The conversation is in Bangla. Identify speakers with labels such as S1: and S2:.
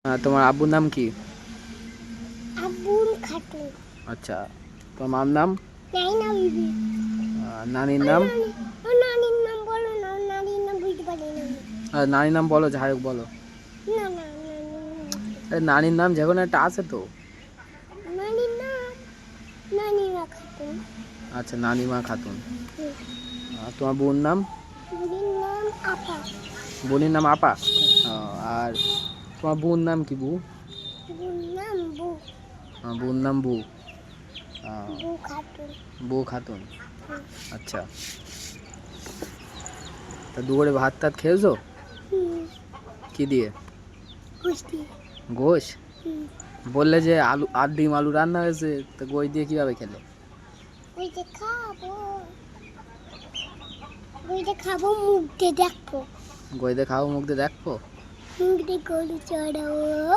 S1: তোমার আব্বুর নাম কি?
S2: আব্বুল খাতুন।
S1: আচ্ছা, তোমার মার নাম?
S2: নাইনা বিবি।
S1: নানির নাম?
S2: নানির নাম বলো না, নানির নাম বুঝতে পারি না।
S1: নানির নাম বলো, যাই হোক বলো।
S2: না না,
S1: নানির নাম যে কোনো একটা আছে তো।
S2: নানির নাম নানিমা খাতুন।
S1: আচ্ছা, নানিমা খাতুন। তোমার বোন নাম?
S2: বুড়ির নাম আপা।
S1: বোনের নাম আপা। আর তোমার বোন নাম কি? বউ?
S2: বুর নাম বু।
S1: বোন নাম বউ।
S2: বু খাতুন।
S1: বউ খাতুন। আচ্ছা, তা দুপুরে ভাত টাত খেয়েছো? কি দিয়ে?
S2: গোশ দিয়ে।
S1: গোশ? বললে যে আলু আর ডিম আলু রান্না হয়েছে, তো গোশ দিয়ে কিভাবে খেলে?
S2: ওইটা খাবো, ওইটা খাবো, মুখ দিয়ে দেখবো।
S1: গোশ দিয়ে খাবো, মুখ দিয়ে দেখবো?
S2: মুখ দিয়ে গরু চড়াবো।